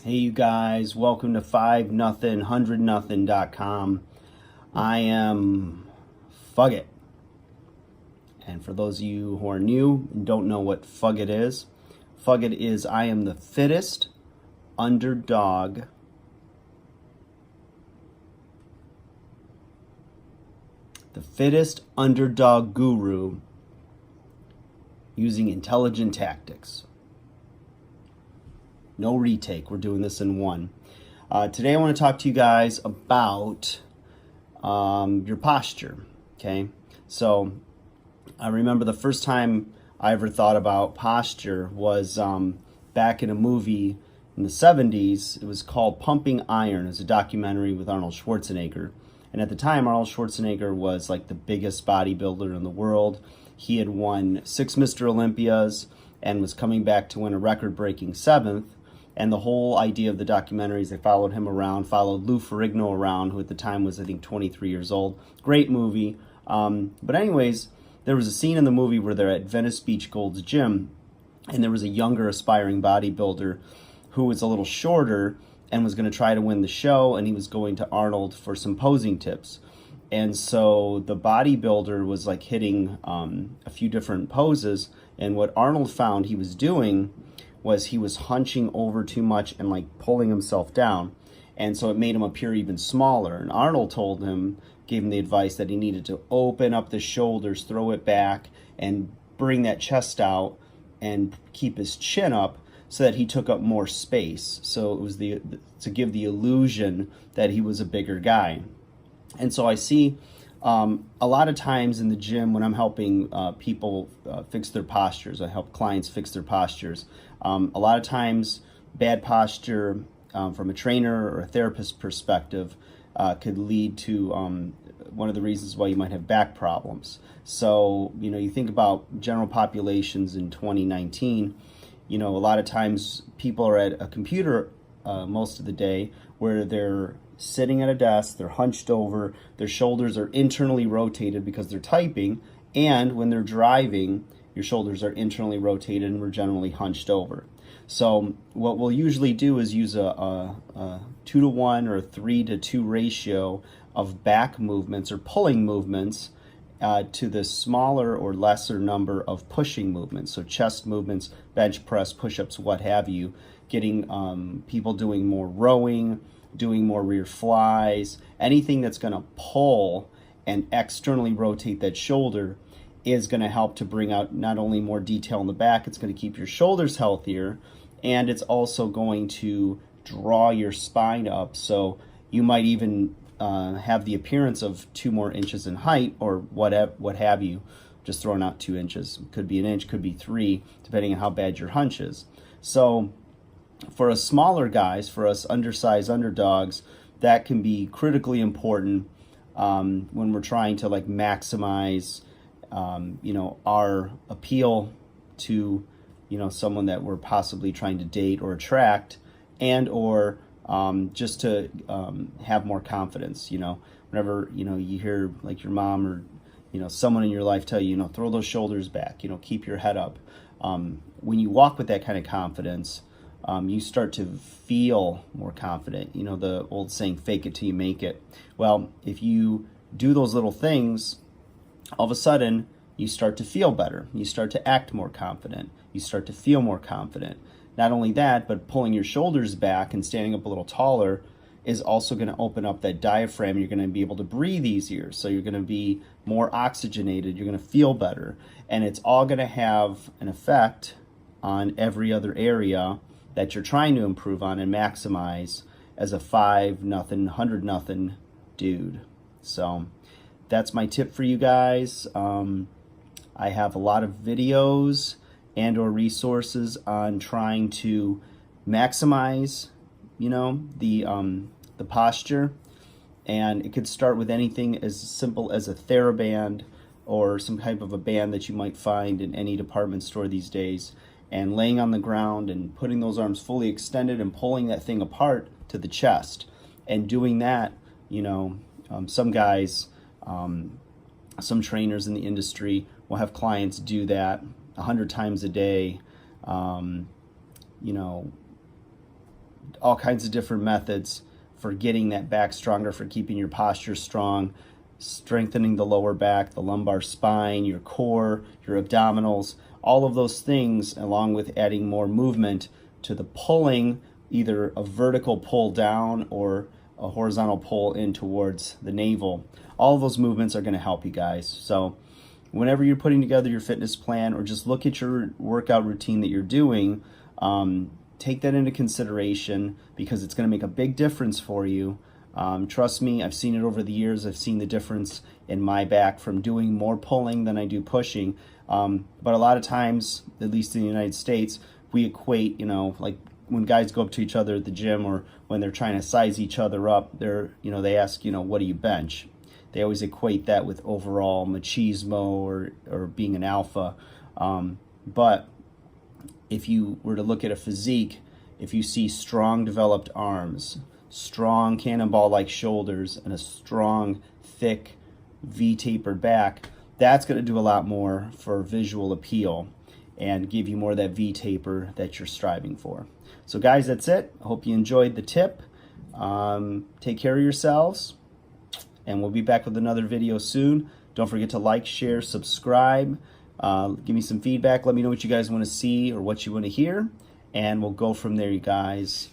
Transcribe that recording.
Hey you guys, welcome to 5-0-100-0.com. I am Fugget. And for those of you who are new and don't know what Fugget is I am the fittest underdog guru using intelligent tactics. No retake. We're doing this in one. Today I want to talk to you guys about your posture. Okay, so I remember the first time I ever thought about posture was back in a movie in the 70s. It was called Pumping Iron. It was a documentary with Arnold Schwarzenegger. And at the time, Arnold Schwarzenegger was like the biggest bodybuilder in the world. He had won 6 Mr. Olympias and was coming back to win a record-breaking 7th. And the whole idea of the documentary is they followed him around, followed Lou Ferrigno around, who at the time was, I think, 23 years old. Great movie. But anyways, there was a scene in the movie where they're at Venice Beach Gold's gym, and there was a younger aspiring bodybuilder who was a little shorter and was going to try to win the show, and he was going to Arnold for some posing tips. And so the bodybuilder was like hitting a few different poses, and what Arnold found he was doing was he was hunching over too much and like pulling himself down. And so it made him appear even smaller. And Arnold gave him the advice that he needed to open up the shoulders, throw it back, and bring that chest out and keep his chin up so that he took up more space. So it was to give the illusion that he was a bigger guy. And so I see a lot of times in the gym when I'm helping people fix their postures, I help clients fix their postures. A lot of times bad posture from a trainer or a therapist perspective could lead to one of the reasons why you might have back problems. So, you think about general populations in 2019, a lot of times people are at a computer most of the day where they're sitting at a desk, they're hunched over, their shoulders are internally rotated because they're typing, and when they're driving, your shoulders are internally rotated and we're generally hunched over. So what we'll usually do is use a 2-to-1 or a 3-to-2 ratio of back movements or pulling movements to the smaller or lesser number of pushing movements. So chest movements, bench press, push-ups, what have you, getting people doing more rowing, doing more rear flies, anything that's going to pull and externally rotate that shoulder is going to help to bring out not only more detail in the back, it's going to keep your shoulders healthier, and it's also going to draw your spine up. So you might even have the appearance of 2 more inches in height or what have you, just throwing out 2 inches. Could be an inch, could be 3, depending on how bad your hunch is. So for us smaller guys, for us undersized underdogs, that can be critically important when we're trying to like maximize our appeal to someone that we're possibly trying to date or attract, and or just to have more confidence. Whenever you hear like your mom or someone in your life tell you, throw those shoulders back, keep your head up. When you walk with that kind of confidence, you start to feel more confident. The old saying, fake it till you make it. Well, if you do those little things, all of a sudden you start to feel better. You start to act more confident. You start to feel more confident. Not only that, but pulling your shoulders back and standing up a little taller is also going to open up that diaphragm. You're going to be able to breathe easier. So you're going to be more oxygenated. You're going to feel better. And it's all going to have an effect on every other area that you're trying to improve on and maximize as a 5-0, 100-0 dude. So that's my tip for you guys. I have a lot of videos and or resources on trying to maximize, the posture. And it could start with anything as simple as a TheraBand or some type of a band that you might find in any department store these days, and laying on the ground and putting those arms fully extended and pulling that thing apart to the chest. And doing that, some guys, some trainers in the industry will have clients do that 100 times a day, all kinds of different methods for getting that back stronger, for keeping your posture strong, strengthening the lower back, the lumbar spine, your core, your abdominals, all of those things, along with adding more movement to the pulling, either a vertical pull down or a horizontal pull in towards the navel. All of those movements are going to help you guys. So whenever you're putting together your fitness plan, or just look at your workout routine that you're doing, take that into consideration, because it's going to make a big difference for you. Trust me, I've seen it over the years. I've seen the difference in my back from doing more pulling than I do pushing. But a lot of times, at least in the United States, we equate, like when guys go up to each other at the gym, or when they're trying to size each other up, they ask, what do you bench? They always equate that with overall machismo or being an alpha. But if you were to look at a physique, if you see strong developed arms, strong cannonball-like shoulders, and a strong, thick, V-tapered back, that's going to do a lot more for visual appeal and give you more of that V-taper that you're striving for. So guys, that's it. I hope you enjoyed the tip. Take care of yourselves, and we'll be back with another video soon. Don't forget to like, share, subscribe. Give me some feedback. Let me know what you guys want to see or what you want to hear, and we'll go from there, you guys.